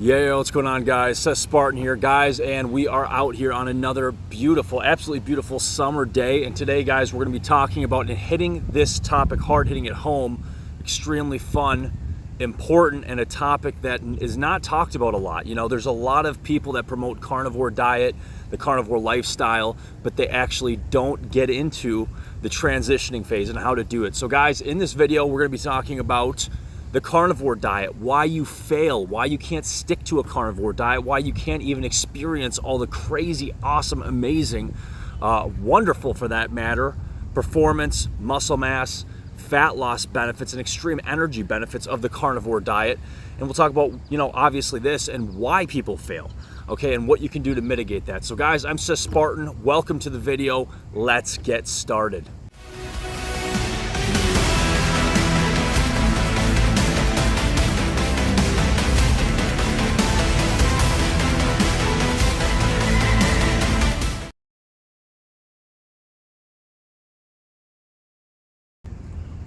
Yeah, what's going on, guys? Seth Spartan here, guys, and we are out here on another beautiful, absolutely beautiful summer day. And today, guys, we're going to be talking about and hitting this topic hard, hitting it home, extremely fun, important, and a topic that is not talked about a lot. You know, there's a lot of people that promote carnivore diet, the carnivore lifestyle, but they actually don't get into the transitioning phase and how to do it. So, guys, in this video, we're going to be talking about the carnivore diet, why you fail, why you can't stick to a carnivore diet, why you can't even experience all the crazy, awesome, amazing, wonderful for that matter, performance, muscle mass, fat loss benefits, and extreme energy benefits of the carnivore diet. And we'll talk about, you know, obviously this and why people fail, okay, and what you can do to mitigate that. So guys, I'm Seth Spartan. Welcome to the video. Let's get started.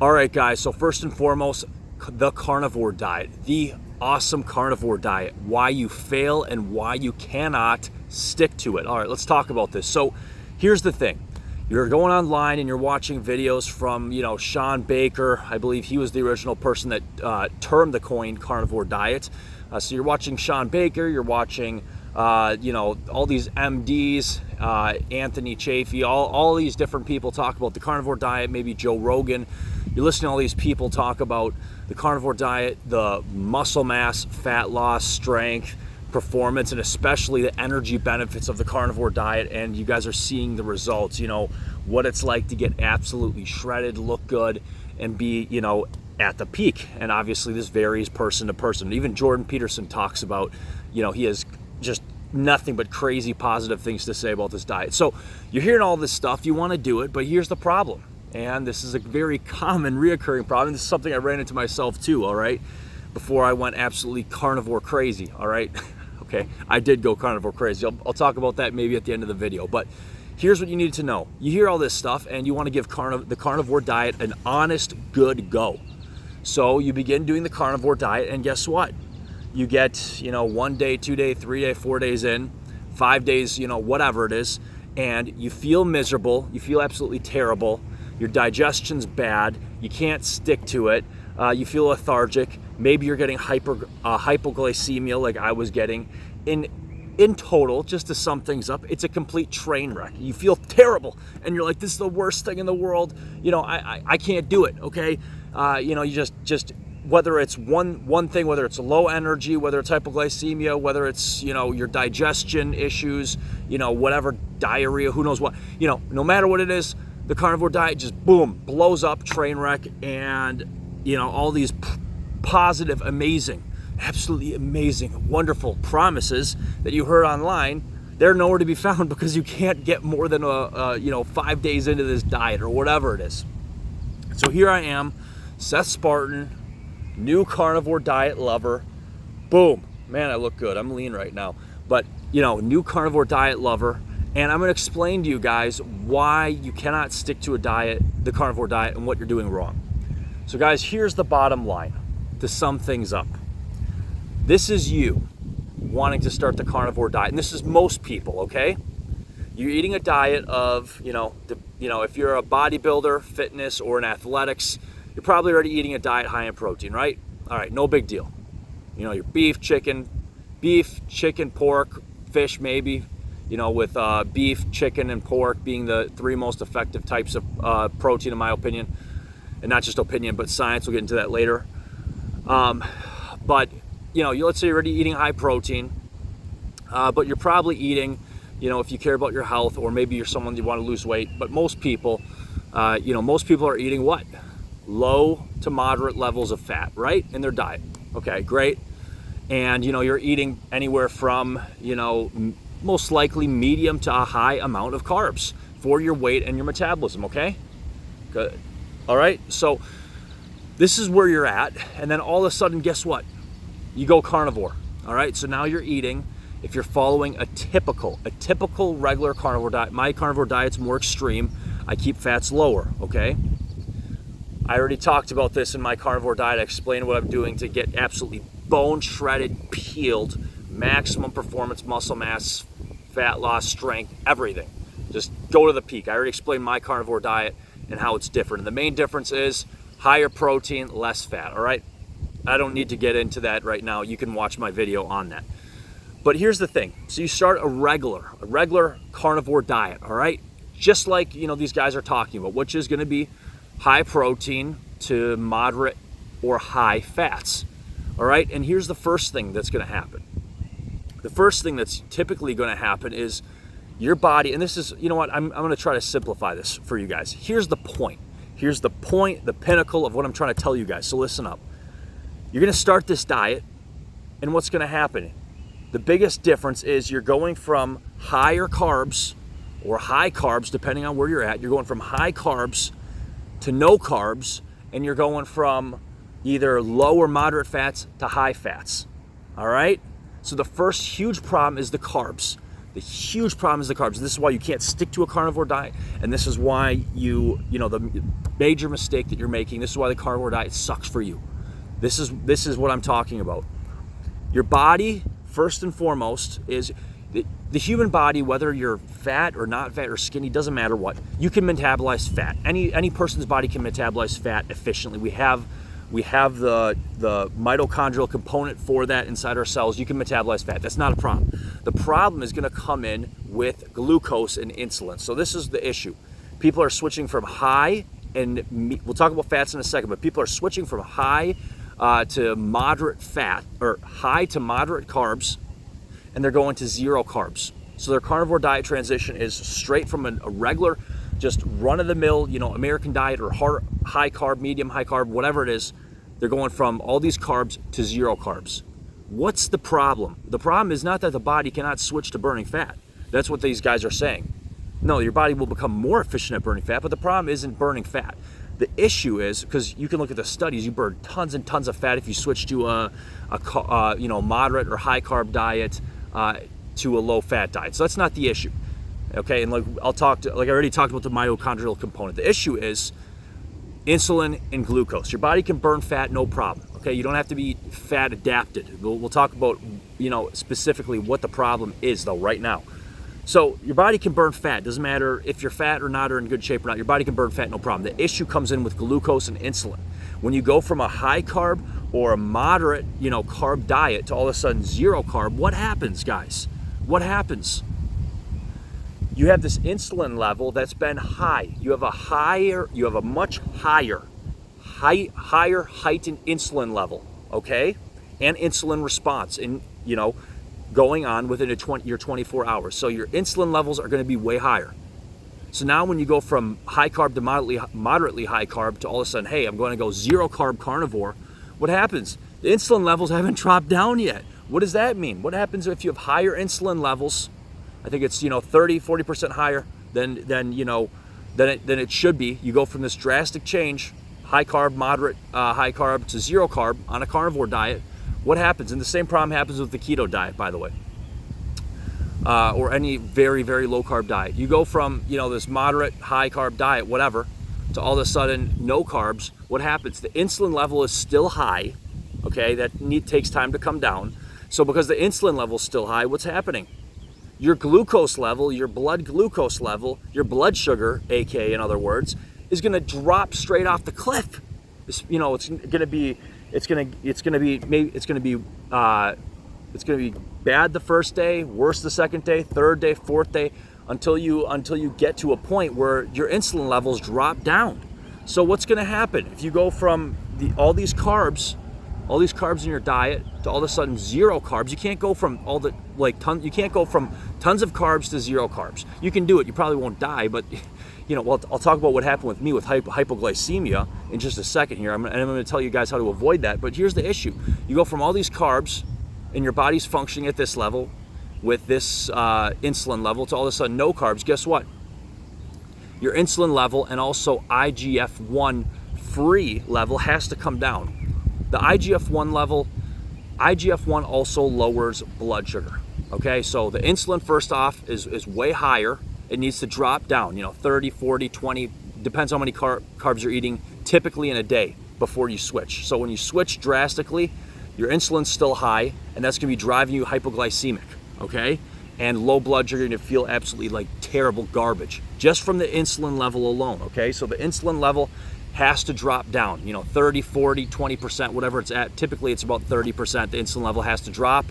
All right, guys, so first and foremost, the carnivore diet, the awesome carnivore diet, why you fail and why you cannot stick to it. All right, let's talk about this. So here's the thing. You're going online and you're watching videos from, you know, Sean Baker. I believe he was the original person that termed the coin carnivore diet. So you're watching Sean Baker, you're watching, you know, all these MDs, Anthony Chafee, all these different people talk about the carnivore diet, maybe Joe Rogan. You're listening to all these people talk about the carnivore diet, the muscle mass, fat loss, strength, performance, and especially the energy benefits of the carnivore diet. And you guys are seeing the results, you know, what it's like to get absolutely shredded, look good, and be, you know, at the peak. And obviously this varies person to person. Even Jordan Peterson talks about, you know, he has just nothing but crazy positive things to say about this diet. So you're hearing all this stuff, you want to do it, but here's the problem. And this is a very common reoccurring problem. This is something I ran into myself too, all right? Before I went absolutely carnivore crazy, all right? Okay, I did go carnivore crazy. I'll talk about that maybe at the end of the video. But here's what you need to know. You hear all this stuff and you want to give the carnivore diet an honest, good go. So you begin doing the carnivore diet and guess what? You get, you know, 1 day, 2 day, 3 day, 4 days in, 5 days, you know, whatever it is, and you feel miserable, you feel absolutely terrible, your digestion's bad, you can't stick to it, you feel lethargic, maybe you're getting hypoglycemia like I was getting. In total, just to sum things up, it's a complete train wreck. You feel terrible, and you're like, this is the worst thing in the world, you know, I can't do it, okay? You know, you just whether it's one thing, whether it's low energy, whether it's hypoglycemia, whether it's, you know, your digestion issues, you know, whatever, diarrhea, who knows what, you know, no matter what it is, the carnivore diet just boom, blows up, train wreck, and, you know, all these positive, amazing, absolutely amazing, wonderful promises that you heard online, they're nowhere to be found because you can't get more than you know, 5 days into this diet or whatever it is. So here I am, Seth Spartan, new carnivore diet lover. Boom, man, I look good. I'm lean right now, but you know, new carnivore diet lover. And I'm going to explain to you guys why you cannot stick to a diet, the carnivore diet, and what you're doing wrong. So guys, here's the bottom line to sum things up. This is you wanting to start the carnivore diet, and this is most people, okay? You're eating a diet of, you know, if you're a bodybuilder, fitness, or in athletics, you're probably already eating a diet high in protein, right? All right, no big deal. You know, your beef, chicken, pork, fish maybe, you know, with beef, chicken, and pork being the 3 most effective types of protein, in my opinion. And not just opinion, but science. We'll get into that later. But, you know, let's say you're already eating high protein, but you're probably eating, you know, if you care about your health, or maybe you're someone you want to lose weight, but most people, you know, most people are eating what? Low to moderate levels of fat, right? In their diet. Okay, great. And, you know, you're eating anywhere from, you know, most likely medium to a high amount of carbs for your weight and your metabolism, okay? Good. All right, so this is where you're at, and then all of a sudden, guess what? You go carnivore, all right? So now you're eating, if you're following a typical regular carnivore diet. My carnivore diet's more extreme. I keep fats lower, okay? I already talked about this in my carnivore diet. I explained what I'm doing to get absolutely bone shredded, peeled, maximum performance, muscle mass, fat loss, strength, everything. Just go to the peak. I already explained my carnivore diet and how it's different. And the main difference is higher protein, less fat, all right? I don't need to get into that right now. You can watch my video on that. But here's the thing. So you start a regular carnivore diet, all right? Just like, these guys are talking about, which is gonna be high protein to moderate or high fats, all right? And here's the first thing that's gonna happen. The first thing that's typically gonna happen is your body, and this is, I'm gonna try to simplify this for you guys. Here's the point. Here's the point, the pinnacle of what I'm trying to tell you guys. So listen up. You're gonna start this diet, and what's gonna happen? The biggest difference is you're going from higher carbs or high carbs, depending on where you're at. You're going from high carbs to no carbs, and you're going from either low or moderate fats to high fats, all right? So the first huge problem is the carbs. The huge problem is the carbs. This is why you can't stick to a carnivore diet, and this is why the major mistake that you're making, this is why the carnivore diet sucks for you. This is what I'm talking about. Your body, first and foremost, is the human body, whether you're fat or not fat or skinny, doesn't matter what, you can metabolize fat. Any person's body can metabolize fat efficiently. We have the mitochondrial component for that inside our cells. You can metabolize fat. That's not a problem. The problem is going to come in with glucose and insulin. So this is the issue. People are switching from high, and we'll talk about fats in a second, but people are switching from high to moderate fat, or high to moderate carbs, and they're going to zero carbs. So their carnivore diet transition is straight from a regular, just run-of-the-mill, American diet, or high carb, medium high carb, whatever it is. They're going from all these carbs to zero carbs. What's the problem? The problem is not that the body cannot switch to burning fat. That's what these guys are saying. No, your body will become more efficient at burning fat, but the problem isn't burning fat. The issue is, because you can look at the studies, you burn tons and tons of fat if you switch to a moderate or high carb diet to a low fat diet. So that's not the issue. Okay, and like I already talked about the mitochondrial component. The issue is insulin and glucose. Your body can burn fat, no problem. Okay, you don't have to be fat adapted. We'll talk about specifically what the problem is though right now. So your body can burn fat. Doesn't matter if you're fat or not, or in good shape or not. Your body can burn fat, no problem. The issue comes in with glucose and insulin. When you go from a high carb or a moderate carb diet to all of a sudden zero carb, what happens, guys? What happens? You have this insulin level that's been high. You have a much higher heightened insulin level, okay? And insulin response going on within your 24 hours. So your insulin levels are gonna be way higher. So now when you go from high carb to moderately high carb to all of a sudden, hey, I'm gonna go zero carb carnivore, what happens? The insulin levels haven't dropped down yet. What does that mean? What happens if you have higher insulin levels? I think it's 30-40% higher than it should be. You go from this drastic change, high carb, moderate high carb, to zero carb on a carnivore diet. What happens? And the same problem happens with the keto diet, by the way, or any very, very low carb diet. You go from this moderate high carb diet, whatever, to all of a sudden no carbs. What happens? The insulin level is still high. Okay, that takes time to come down. So because the insulin level is still high, what's happening? Your glucose level, your blood glucose level, your blood sugar, aka in other words, is going to drop straight off the cliff. It's going to be bad the first day, worse the second day, third day, fourth day, until you get to a point where your insulin levels drop down. So what's going to happen if you go from all these carbs in your diet to all of a sudden zero carbs? You can't go from you can't go from tons of carbs to zero carbs. You can do it. You probably won't die, but I'll talk about what happened with me with hypoglycemia in just a second here. I'm going to tell you guys how to avoid that. But here's the issue: you go from all these carbs, and your body's functioning at this level with this insulin level, to all of a sudden no carbs. Guess what? Your insulin level and also IGF1 free level has to come down. The IGF1 also lowers blood sugar. Okay, so the insulin, first off, is way higher. It needs to drop down, 30, 40, 20, depends how many carbs you're eating, typically in a day before you switch. So when you switch drastically, your insulin's still high, and that's gonna be driving you hypoglycemic, okay? And low blood sugar, you're gonna feel absolutely like terrible garbage just from the insulin level alone, okay? So the insulin level has to drop down, 30, 40, 20%, whatever it's at. Typically it's about 30%. The insulin level has to drop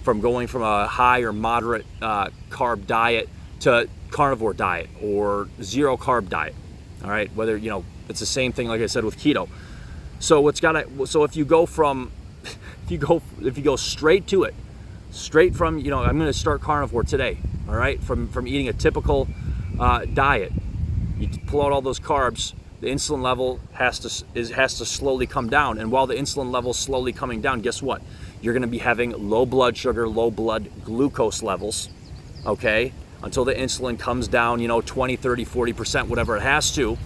from going from a high or moderate carb diet to carnivore diet or zero carb diet, all right? Whether, it's the same thing, like I said, with keto. So if you go from, if you go straight to it, straight from, I'm gonna start carnivore today, all right? From eating a typical diet, you pull out all those carbs, the insulin level has to slowly come down. And while the insulin level is slowly coming down, guess what? You're gonna be having low blood sugar, low blood glucose levels, okay? Until the insulin comes down, 20, 30, 40%, whatever it has to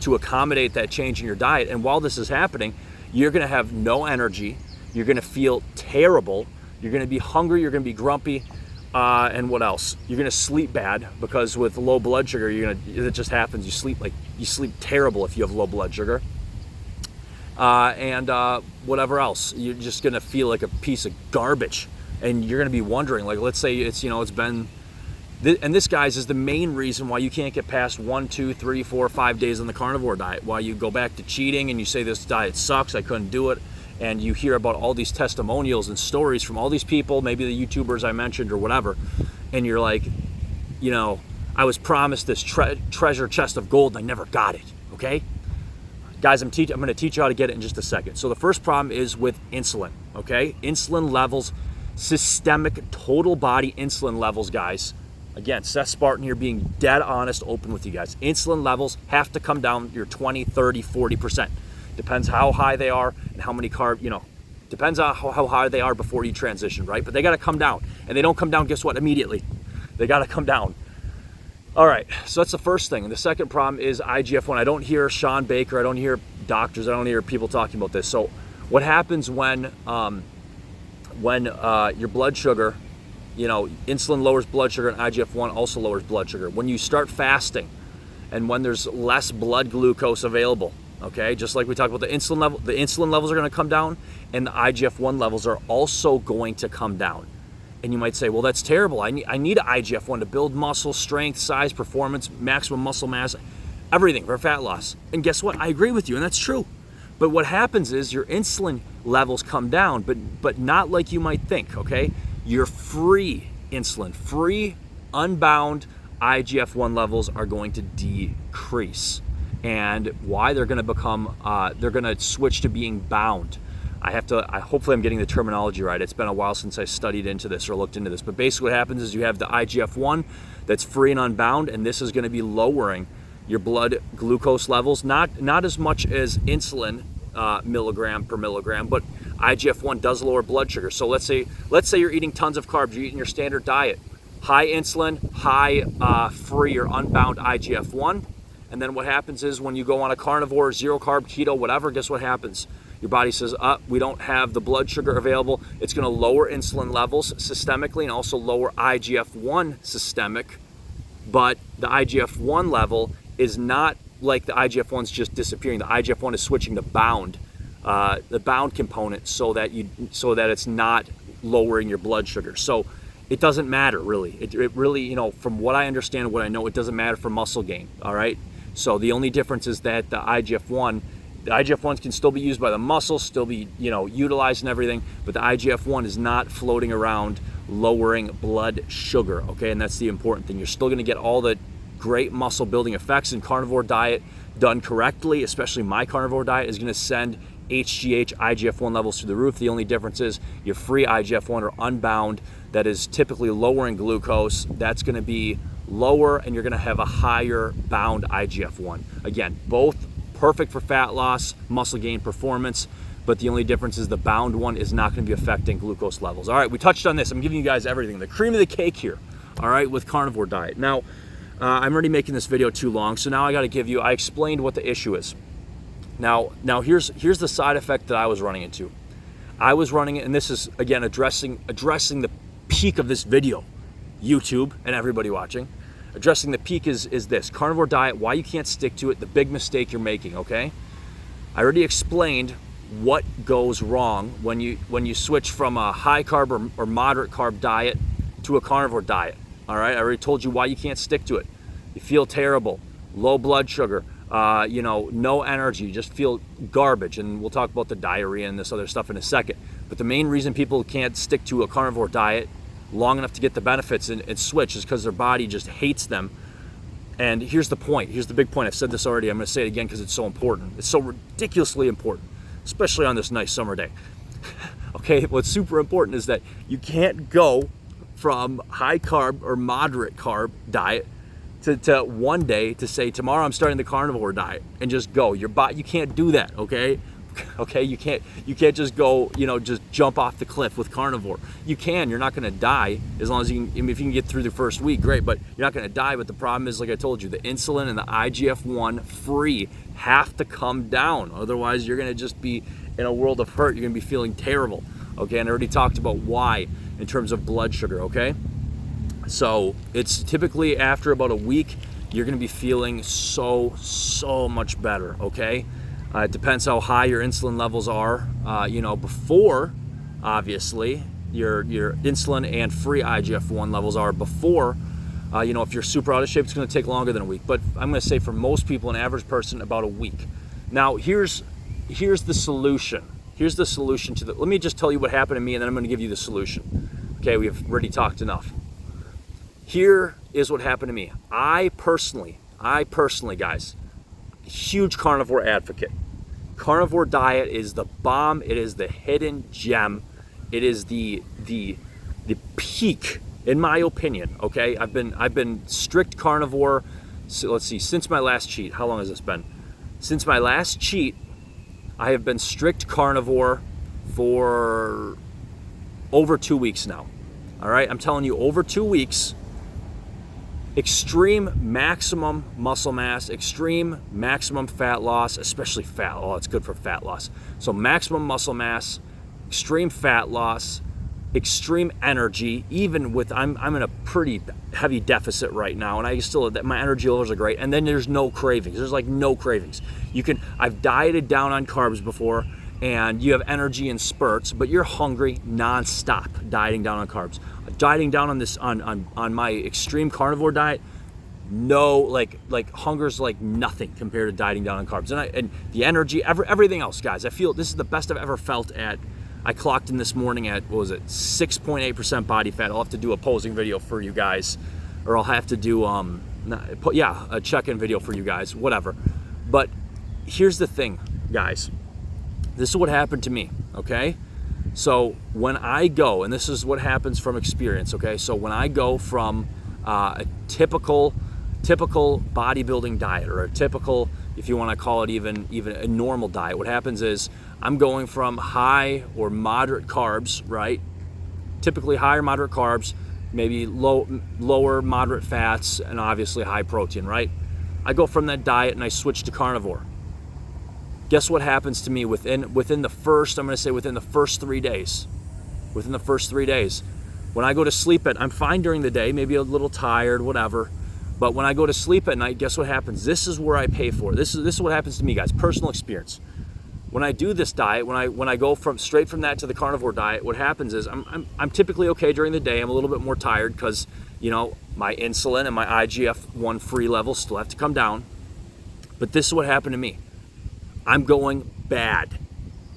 accommodate that change in your diet. And while this is happening, you're gonna have no energy, you're gonna feel terrible, you're gonna be hungry, you're gonna be grumpy, and what else? You're gonna sleep bad, because with low blood sugar, it just happens. You sleep terrible if you have low blood sugar. And whatever else, you're just gonna feel like a piece of garbage. And you're gonna be wondering, like, let's say it's been, and this, guys, is the main reason why you can't get past 1, 2, 3, 4, 5 days on the carnivore diet. Why you go back to cheating and you say this diet sucks, I couldn't do it. And you hear about all these testimonials and stories from all these people, maybe the YouTubers I mentioned or whatever, and you're like, I was promised this treasure chest of gold and I never got it, okay? Guys, I'm gonna teach you how to get it in just a second. So the first problem is with insulin, okay? Insulin levels, systemic total body insulin levels, guys. Again, Seth Spartan here, being dead honest, open with you guys. Insulin levels have to come down your 20, 30, 40%. Depends how high they are and how many depends on how high they are before you transition, right? But they gotta come down. And they don't come down, guess what, immediately. They gotta come down. All right, so that's the first thing. And the second problem is IGF-1. I don't hear Sean Baker, I don't hear doctors, I don't hear people talking about this. So what happens when your blood sugar, insulin lowers blood sugar and IGF-1 also lowers blood sugar. When you start fasting and when there's less blood glucose available, okay, just like we talked about the insulin levels are gonna come down and the IGF-1 levels are also going to come down. And you might say, well, that's terrible. I need an IGF-1 to build muscle, strength, size, performance, maximum muscle mass, everything for fat loss. And guess what? I agree with you, and that's true. But what happens is your insulin levels come down, but not like you might think, okay? Your free insulin, free, unbound IGF-1 levels are going to decrease. And why? They're going to switch to being bound. Hopefully I'm getting the terminology right. It's been a while since I studied into this or looked into this. But basically what happens is you have the IGF-1 that's free and unbound, and this is going to be lowering your blood glucose levels, not as much as insulin milligram per milligram, but IGF-1 does lower blood sugar. So let's say you're eating tons of carbs, you're eating your standard diet, high insulin, high free or unbound IGF-1, and then what happens is when you go on a carnivore, zero carb, keto, whatever, guess what happens? Your body says, we don't have the blood sugar available. It's going to lower insulin levels systemically and also lower IGF-1 systemic, but the IGF-1 level is not like the IGF-1's just disappearing. The IGF-1 is switching to bound, the bound component, so that it's not lowering your blood sugar. So it doesn't matter really. It really, from what I understand, what I know, it doesn't matter for muscle gain. All right. So the only difference is that the IGF-1s can still be used by the muscle, still be utilized and everything, but the IGF-1 is not floating around lowering blood sugar. Okay, and that's the important thing. You're still going to get all the great muscle building effects in carnivore diet done correctly. Especially my carnivore diet is going to send HGH, IGF-1 levels through the roof. The only difference is your free IGF-1 or unbound that is typically lowering glucose, that's going to be lower, and you're going to have a higher bound IGF-1. Again, both perfect for fat loss, muscle gain, performance, but the only difference is the bound one is not going to be affecting glucose levels. All right, we touched on this. I'm giving you guys everything, the cream of the cake here, all right, with carnivore diet. Now, I'm already making this video too long, so now I explained what the issue is. Now here's the side effect that I was running into. I was running it, and this is, again, addressing the peak of this video, YouTube and everybody watching. Addressing the peak is this: carnivore diet, why you can't stick to it, the big mistake you're making, okay? I already explained what goes wrong when you switch from a high carb or moderate carb diet to a carnivore diet. All right, I already told you why you can't stick to it. You feel terrible, low blood sugar, no energy, you just feel garbage. And we'll talk about the diarrhea and this other stuff in a second. But the main reason people can't stick to a carnivore diet long enough to get the benefits and switch is because their body just hates them. And here's the point. Here's the big point. I've said this already. I'm going to say it again because it's so important. It's so ridiculously important, especially on this nice summer day. Okay, what's super important is that you can't go from high carb or moderate carb diet to one day to say, tomorrow I'm starting the carnivore diet and just go. Your body, you can't do that, okay? Okay, you can't just go, just jump off the cliff with carnivore. You can, you're not gonna die as long as you can. If you can get through the first week, great, but you're not gonna die. But the problem is, like I told you, the insulin and the IGF1 free have to come down. Otherwise, you're gonna just be in a world of hurt. You're gonna be feeling terrible, okay? And I already talked about why in terms of blood sugar, okay? So it's typically after about a week, you're gonna be feeling so much better, okay? It depends how high your insulin levels are. Before, obviously, your insulin and free IGF1 levels are before. If you're super out of shape, it's going to take longer than a week. But I'm going to say for most people, an average person, about a week. Now, here's the solution. Here's the solution to let me just tell you what happened to me, and then I'm going to give you the solution. Okay, we've already talked enough. Here is what happened to me. I personally, guys, huge carnivore advocate. Carnivore diet is the bomb. It is the hidden gem. It is the peak, in my opinion. Okay, I've been strict carnivore. So let's see, since my last cheat. How long has this been? Since my last cheat, I have been strict carnivore for over 2 weeks now. All right, I'm telling you, over 2 weeks. Extreme maximum muscle mass, extreme maximum fat loss, especially fat. Oh, it's good for fat loss. So maximum muscle mass, extreme fat loss, extreme energy. Even with I'm in a pretty heavy deficit right now, and I still, my energy levels are great. And then there's no cravings. There's like no cravings. I've dieted down on carbs before, and you have energy in spurts, but you're hungry nonstop dieting down on carbs. Dieting down on this on my extreme carnivore diet, no, like hunger's like nothing compared to dieting down on carbs. And the energy, everything else, guys, I feel this is the best I've ever felt at. I clocked in this morning at, 6.8% body fat. I'll have to do a posing video for you guys, or I'll have to do a check-in video for you guys, whatever. But here's the thing, guys. This is what happened to me, okay? So when I go, and this is what happens from experience, okay? So when I go from a typical bodybuilding diet, or a typical, if you want to call it even a normal diet, what happens is I'm going from high or moderate carbs, right? Typically high or moderate carbs, maybe lower moderate fats, and obviously high protein, right? I go from that diet and I switch to carnivore. Guess what happens to me within the first 3 days. Within the first 3 days. When I go to sleep I'm fine during the day, maybe a little tired, whatever. But when I go to sleep at night, guess what happens? This is where I pay for it. This is what happens to me, guys. Personal experience. When I do this diet, when I go straight from that to the carnivore diet, what happens is I'm typically okay during the day. I'm a little bit more tired because, my insulin and my IGF1 free levels still have to come down. But this is what happened to me. I'm going bad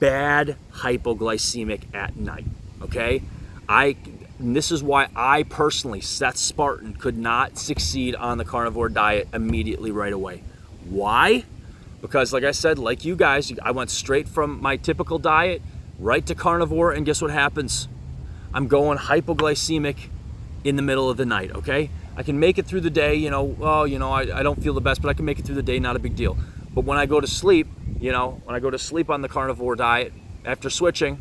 hypoglycemic at night, okay? And this is why I personally, Seth Spartan, could not succeed on the carnivore diet immediately right away. Why? Because like I said, like you guys, I went straight from my typical diet right to carnivore, and guess what happens? I'm going hypoglycemic in the middle of the night, okay? I can make it through the day, I don't feel the best, but I can make it through the day, not a big deal. But when I go to sleep, on the carnivore diet, after switching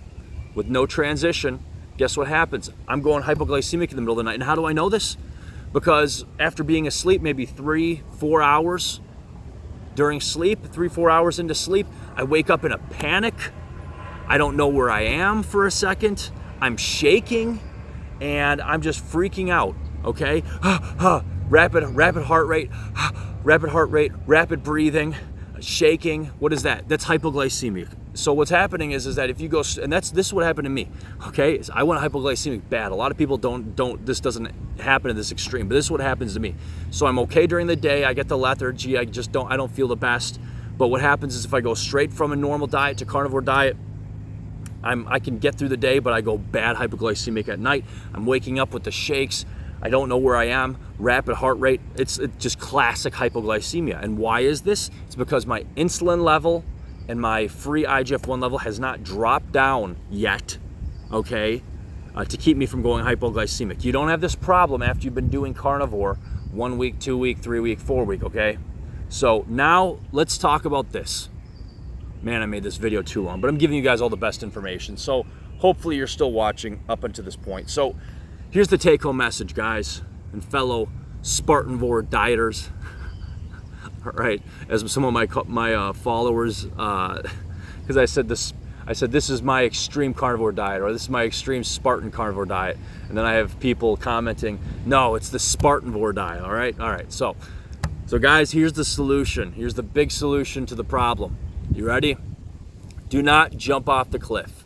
with no transition, guess what happens? I'm going hypoglycemic in the middle of the night. And how do I know this? Because after being asleep maybe 3-4 hours during sleep, 3-4 hours into sleep, I wake up in a panic. I don't know where I am for a second. I'm shaking and I'm just freaking out, okay? Rapid heart rate, rapid breathing, shaking. What is that? That's hypoglycemia. so what's happening is that if you go, and this is what happened to me, okay? Is I went hypoglycemic bad. A lot of people this doesn't happen to this extreme, but this is what happens to me. So I'm okay during the day. I get the lethargy. I don't feel the best. But what happens is if I go straight from a normal diet to carnivore diet, I can get through the day, but I go bad hypoglycemic at night. I'm waking up with the shakes. I don't know where I am, rapid heart rate. It's just classic hypoglycemia. And why is this? It's because my insulin level and my free IGF1 level has not dropped down yet, okay, to keep me from going hypoglycemic. You don't have this problem after you've been doing carnivore 1 week, 2 week, 3 week, 4 week, okay? So now let's talk about this. Man, I made this video too long, but I'm giving you guys all the best information. So hopefully you're still watching up until this point. So here's the take-home message, guys, and fellow Carnivore dieters. All right, as some of my followers, because I said this is my extreme carnivore diet, or this is my extreme Spartan carnivore diet, and then I have people commenting, no, it's the Spartanvore diet. All right. So guys, here's the solution. Here's the big solution to the problem. You ready? Do not jump off the cliff.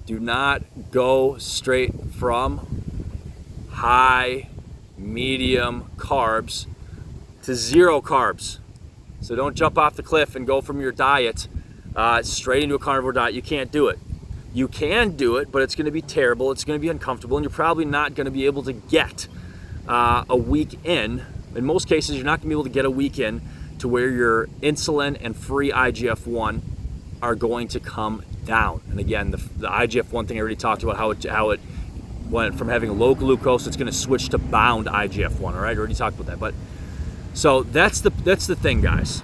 Do not go straight from high, medium carbs to zero carbs. So don't jump off the cliff and go from your diet straight into a carnivore diet. You can't do it. You can do it, but it's going to be terrible. It's going to be uncomfortable, and you're probably not going to be able to get a week in. In most cases, you're not going to be able to get a week in to where your insulin and free IGF1 are going to come down. And again, the IGF1 thing I already talked about, how it went from having low glucose, it's going to switch to bound IGF1. All right, I already talked about that. But so that's the thing, guys.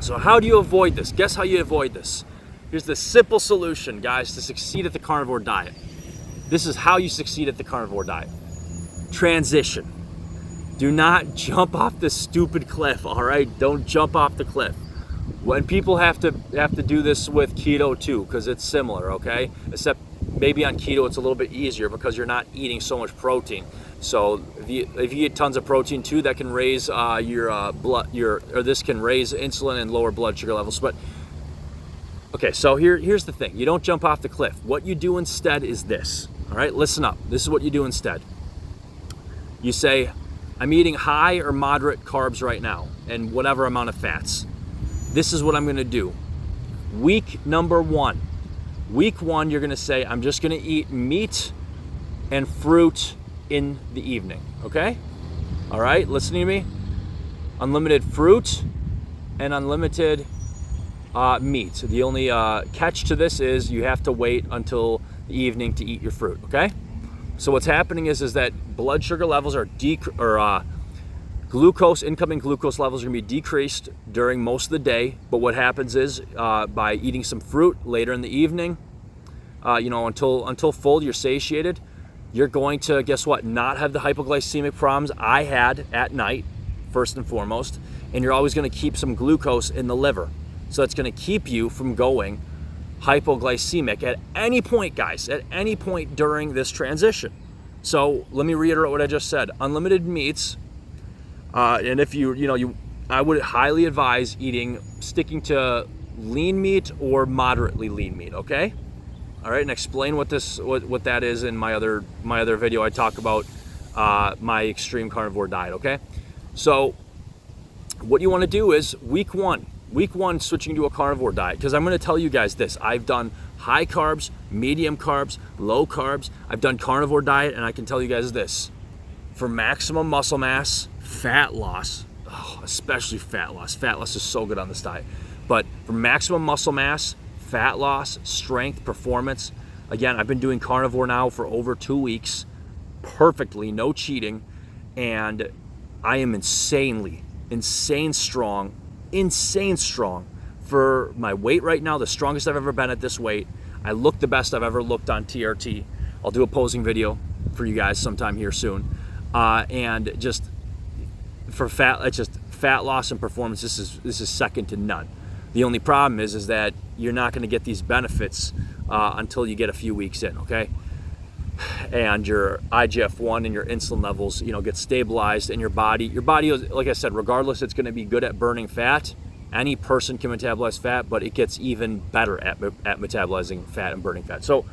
So how do you avoid this? Guess how you avoid this? Here's the simple solution, guys, to succeed at the carnivore diet. This is how you succeed at the carnivore diet. Transition. Do not jump off this stupid cliff, all right? Don't jump off the cliff. When people have to do this with keto too, because it's similar, okay? Except maybe on keto it's a little bit easier because you're not eating so much protein. So if you eat tons of protein too, that can raise this can raise insulin and lower blood sugar levels. But okay, so here's the thing. You don't jump off the cliff. What you do instead is this. All right, listen up. This is what you do instead. You say, I'm eating high or moderate carbs right now and whatever amount of fats. This is what I'm going to do. Week number 1. Week 1, you're going to say, I'm just going to eat meat and fruit in the evening, okay? All right, listen to me. Unlimited fruit and unlimited meat. The only catch to this is you have to wait until the evening to eat your fruit, okay? So what's happening is that blood sugar levels are incoming glucose levels are going to be decreased during most of the day. But what happens is by eating some fruit later in the evening, until full, you're satiated. You're going to, guess what, not have the hypoglycemic problems I had at night, first and foremost, and you're always going to keep some glucose in the liver. So it's going to keep you from going hypoglycemic at any point, guys, at any point during this transition. So let me reiterate what I just said. Unlimited meats, and if I would highly advise sticking to lean meat or moderately lean meat, okay? All right, and explain what that is in my other video. I talk about my extreme carnivore diet, okay? So what you want to do is week one switching to a carnivore diet, because I'm going to tell you guys this. I've done high carbs, medium carbs, low carbs. I've done carnivore diet, and I can tell you guys this. For maximum muscle mass, fat loss, especially fat loss is so good on this diet. But for maximum muscle mass, fat loss, strength, performance, again, I've been doing carnivore now for over 2 weeks, perfectly, no cheating, and I am insane strong for my weight right now, the strongest I've ever been at this weight. I look the best I've ever looked on TRT. I'll do a posing video for you guys sometime here soon. And just for fat loss and performance, this is second to none. The only problem is that you're not going to get these benefits until you get a few weeks in, okay? And your IGF1 and your insulin levels, get stabilized, and your body, like I said, regardless, it's going to be good at burning fat. Any person can metabolize fat, but it gets even better at metabolizing fat and burning fat. So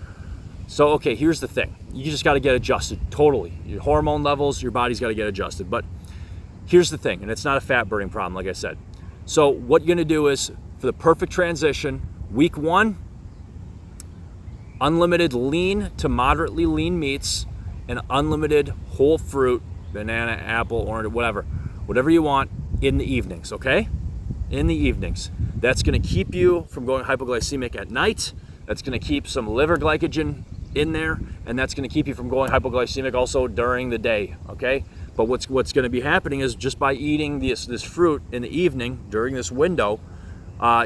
okay, here's the thing. You just got to get adjusted totally. Your hormone levels, your body's got to get adjusted. But here's the thing, and it's not a fat burning problem, like I said. So what you're going to do is, for the perfect transition, week 1, unlimited lean to moderately lean meats and unlimited whole fruit, banana, apple, orange, whatever you want in the evenings, okay? In the evenings. That's going to keep you from going hypoglycemic at night. That's going to keep some liver glycogen in there, and that's going to keep you from going hypoglycemic also during the day, okay? But what's going to be happening is, just by eating this fruit in the evening during this window,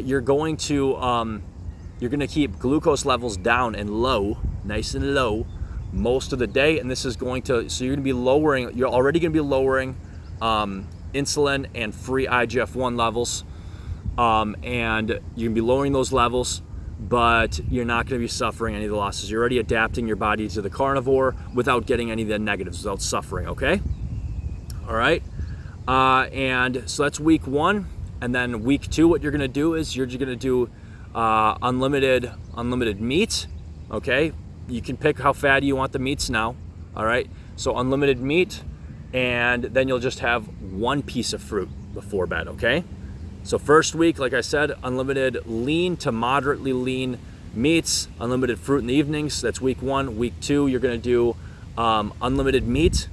you're going to keep glucose levels down and low, nice and low, most of the day, and this is going to, so you're already going to be lowering insulin and free IGF1 levels, and you're going to be lowering those levels, but you're not going to be suffering any of the losses. You're already adapting your body to the carnivore without getting any of the negatives, without suffering, okay? All right, and so that's week 1, and then week 2, what you're going to do is you're going to do unlimited meat, okay? You can pick how fatty you want the meats now, all right? So unlimited meat, and then you'll just have 1 piece of fruit before bed, okay? So first week, like I said, unlimited lean to moderately lean meats, unlimited fruit in the evenings. That's week 1. Week 2, you're going to do unlimited meat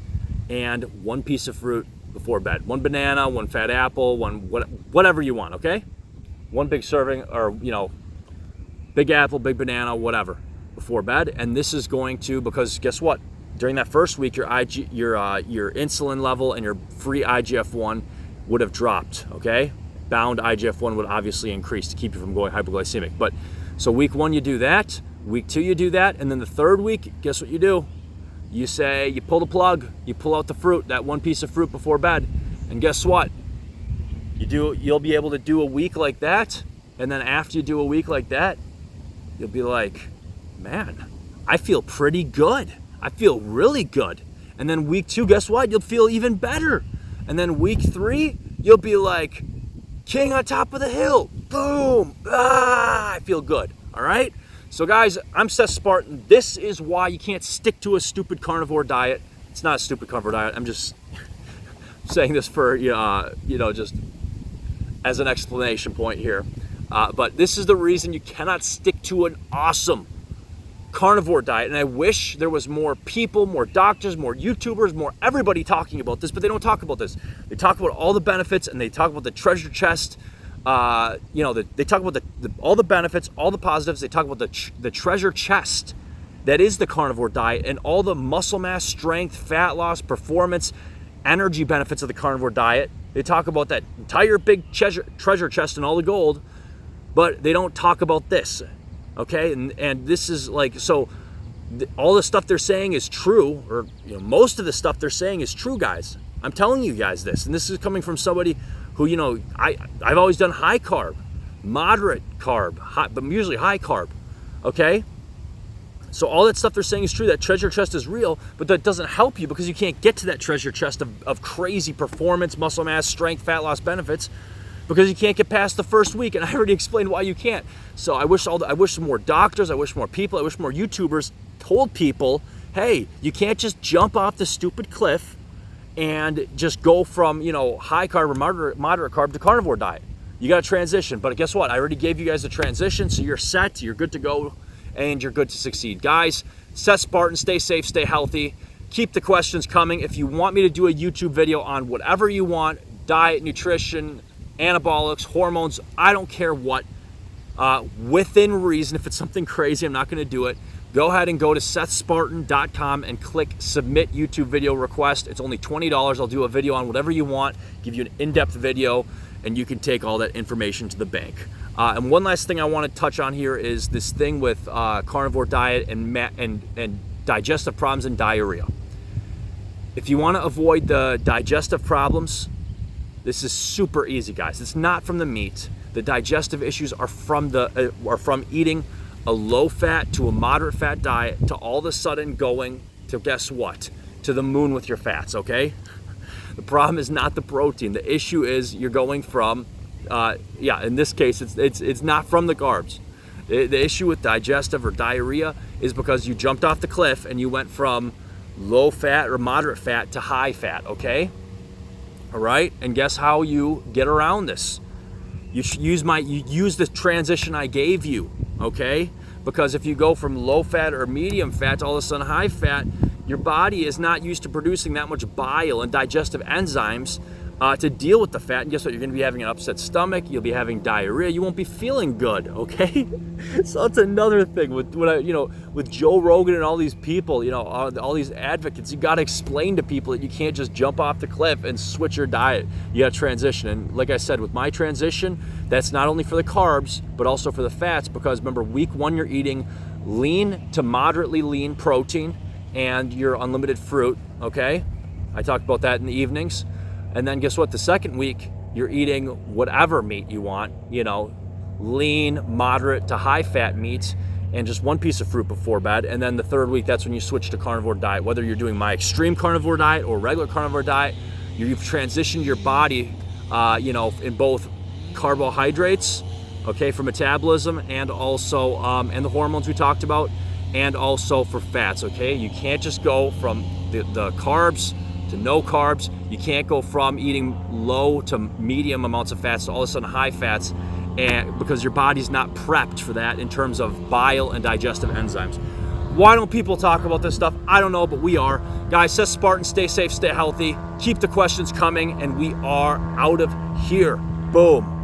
and 1 piece of fruit before bed. 1 banana, 1 fat apple, whatever you want, okay? 1 big serving, or big apple, big banana, whatever, before bed. And this is going to, because guess what? During that first week, your insulin level and your free IGF1 would have dropped, okay? Bound IGF1 would obviously increase to keep you from going hypoglycemic. But so week 1, you do that. Week 2, you do that. And then the third week, guess what you do? You pull the plug, you pull out the fruit, that 1 piece of fruit before bed. And guess what? You'll be able to do a week like that. And then after you do a week like that, you'll be like, man, I feel pretty good. I feel really good. And then week 2, guess what? You'll feel even better. And then week 3, you'll be like, king on top of the hill. Boom. I feel good. All right? So guys, I'm Seth Spartan. This is why you can't stick to a stupid carnivore diet. It's not a stupid carnivore diet. I'm just saying this for, just as an explanation point here. But this is the reason you cannot stick to an awesome carnivore diet. And I wish there was more people, more doctors, more YouTubers, more everybody talking about this, but they don't talk about this. They talk about all the benefits, and they talk about the treasure chest. They talk about all the benefits, all the positives. They talk about the treasure chest that is the carnivore diet, and all the muscle mass, strength, fat loss, performance, energy benefits of the carnivore diet. They talk about that entire big treasure chest and all the gold, but they don't talk about this. Okay, and this is like, so all the stuff they're saying is true, or most of the stuff they're saying is true, guys. I'm telling you guys this, and this is coming from somebody who, I've always done high carb, moderate carb, but usually high carb. Okay, so all that stuff they're saying is true. That treasure chest is real, but that doesn't help you because you can't get to that treasure chest of crazy performance, muscle mass, strength, fat loss benefits, because you can't get past the first week, and I already explained why you can't. So I wish more doctors, I wish more people, I wish more YouTubers told people, hey, you can't just jump off the stupid cliff and just go from high carb or moderate carb to carnivore diet. You got to transition. But guess what? I already gave you guys the transition, so you're set, you're good to go, and you're good to succeed. Guys, Seth Spartan, stay safe, stay healthy. Keep the questions coming. If you want me to do a YouTube video on whatever you want, diet, nutrition, anabolics, hormones, I don't care what, within reason. If it's something crazy, I'm not going to do it. Go ahead and go to SethSpartan.com and click submit YouTube video request. It's only $20. I'll do a video on whatever you want, give you an in-depth video, and you can take all that information to the bank. And one last thing I want to touch on here is this thing with carnivore diet and digestive problems and diarrhea. If you want to avoid the digestive problems, this is super easy, guys. It's not from the meat. The digestive issues are from eating a low-fat to a moderate-fat diet to all of a sudden going to, guess what? To the moon with your fats, okay? The problem is not the protein. The issue is you're going from Yeah, in this case, it's not from the carbs. The issue with digestive or diarrhea is because you jumped off the cliff and you went from low fat or moderate fat to high fat, okay? All right, and guess how you get around this? You use the transition I gave you, okay? Because if you go from low fat or medium fat to all of a sudden high fat, your body is not used to producing that much bile and digestive enzymes to deal with the fat. And guess what? You're going to be having an upset stomach. You'll be having diarrhea. You won't be feeling good, okay? So that's another thing with Joe Rogan and all these people, all these advocates. You got to explain to people that you can't just jump off the cliff and switch your diet. You got to transition. And like I said, with my transition, that's not only for the carbs, but also for the fats. Because remember, week 1, you're eating lean to moderately lean protein and your unlimited fruit, okay? I talked about that in the evenings. And then guess what? The second week, you're eating whatever meat you want, lean, moderate to high fat meats, and just one piece of fruit before bed. And then the third week, that's when you switch to carnivore diet. Whether you're doing my extreme carnivore diet or regular carnivore diet, you've transitioned your body, in both carbohydrates, okay, for metabolism, and also, and the hormones we talked about, and also for fats, okay? You can't just go from the carbs to no carbs. You can't go from eating low to medium amounts of fats to all of a sudden high fats, and because your body's not prepped for that in terms of bile and digestive enzymes. Why don't people talk about this stuff? I don't know, but we are. Guys, Seth Spartan, stay safe, stay healthy. Keep the questions coming, and we are out of here. Boom.